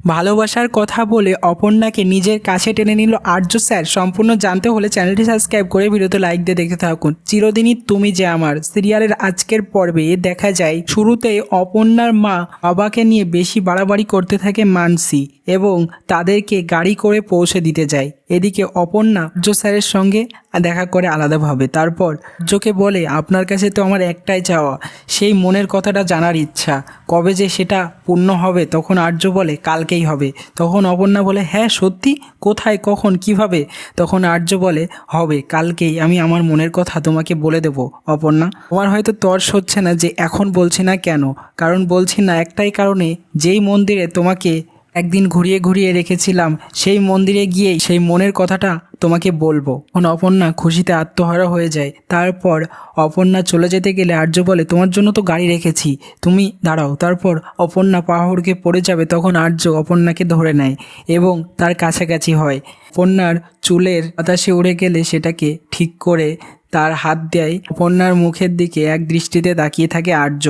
ভালোবাসার কথা বলে অপর্ণাকে নিজের কাছে টেনে নিল আর্য স্যার। সম্পূর্ণ জানতে হলে চ্যানেলটি সাবস্ক্রাইব করে ভিডিওতে লাইক দিয়ে দেখতে থাকুন। চিরদিনই তুমি যে আমার সিরিয়ালের আজকের পর্বে দেখা যায় শুরুতেই অপর্ণার মা বাবাকে নিয়ে বেশি বাড়াবাড়ি করতে থাকে মানসী এবং তাদেরকে গাড়ি করে পৌঁছে দিতে যায়। এদিকে অপর্ণা আর্য স্যারের সঙ্গে দেখা করে আলাদাভাবে। তারপর আর্যকে বলে, আপনার কাছে তো আমার একটাই চাওয়া, সেই মনের কথাটা জানার ইচ্ছা, কবে যে সেটা পূর্ণ হবে। তখন আর্য বলে, কালকেই হবে। তখন অপর্ণা বলে, হ্যাঁ সত্যি? কোথায়, কখন, কিভাবে? তখন আর্য বলে, হবে কালকেই, আমি আমার মনের কথা তোমাকে বলে দেব অপর্ণা। তোমার হয়তো তর্স হচ্ছে না যে এখন বলছি না কেন, কারণ বলছি না একটাই কারণে, যেই মন্দিরে তোমাকে একদিন ঘুরিয়ে ঘুরিয়ে রেখেছিলাম সেই মন্দিরে গিয়েই সেই মনের কথাটা তোমাকে বলবো। তখন অপর্ণা খুশিতে আত্মহারা হয়ে যায়। তারপর অপর্ণা চলে যেতে গেলে আর্য বলে, তোমার জন্য তো গাড়ি রেখেছি, তুমি দাঁড়াও। তারপর অপর্ণা পাহাড়কে পড়ে যাবে, তখন আর্য অপর্ণাকে ধরে নেয় এবং তার কাছাকাছি হয়। অপর্ণার চুলের বাতাসে উড়ে গেলে সেটাকে ঠিক করে তার হাত দেয়। অপর্ণার মুখের দিকে এক দৃষ্টিতে তাকিয়ে থাকে আর্য,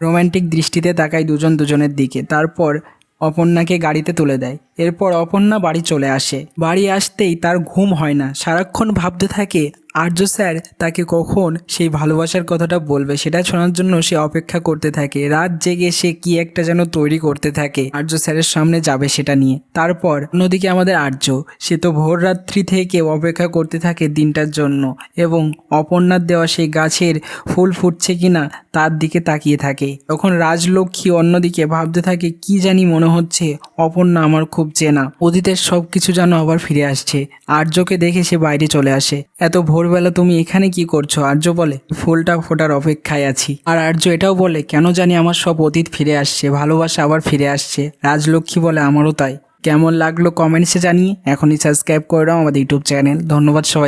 রোম্যান্টিক দৃষ্টিতে তাকায় দুজন দুজনের দিকে। তারপর অপর্ণাকে গাড়িতে তুলে দেয়। এরপর অপর্ণা বাড়ি চলে আসে। বাড়ি আসতেই তার ঘুম হয় না, সারাক্ষণ ভাবতে থাকে আর্য স্যার তাকে কখন সেই ভালোবাসার কথাটা বলবে, সেটা শোনার জন্য সে অপেক্ষা করতে থাকে। রাত জেগে সে কি একটা যেন তৈরি করতে থাকে আর্য স্যারের সামনে যাবে সেটা নিয়ে। তারপর অন্যদিকে আমাদের আর্য, সে তো ভোর রাত্রি থেকে অপেক্ষা করতে থাকে দিনটার জন্য এবং অপর্ণার দেওয়া সেই গাছের ফুল ফুটছে কিনা তার দিকে তাকিয়ে থাকে। তখন রাজলক্ষ্মী অন্যদিকে ভাবতে থাকে, কি জানি মনে হচ্ছে অপর্ণা আমার খুব চেনা, অতীতের সব কিছু যেন আবার ফিরে আসছে। আর্যকে দেখে সে বাইরে চলে আসে। এত ভোরবেলা তুমি এখানে কি করছো? আর্য বলে, ফুলটা ফোটার অপেক্ষায় আছি। আর আর্য এটাও বলে, কেন জানি আমার সব অতীত ফিরে আসছে, ভালোবাসা আবার ফিরে আসছে। রাজলক্ষ্মী বলে, আমারও তাই। কেমন লাগলো কমেন্টসে জানিয়ে এখনই সাবস্ক্রাইব করে দাও আমাদের ইউটিউব চ্যানেল। ধন্যবাদ সবাই।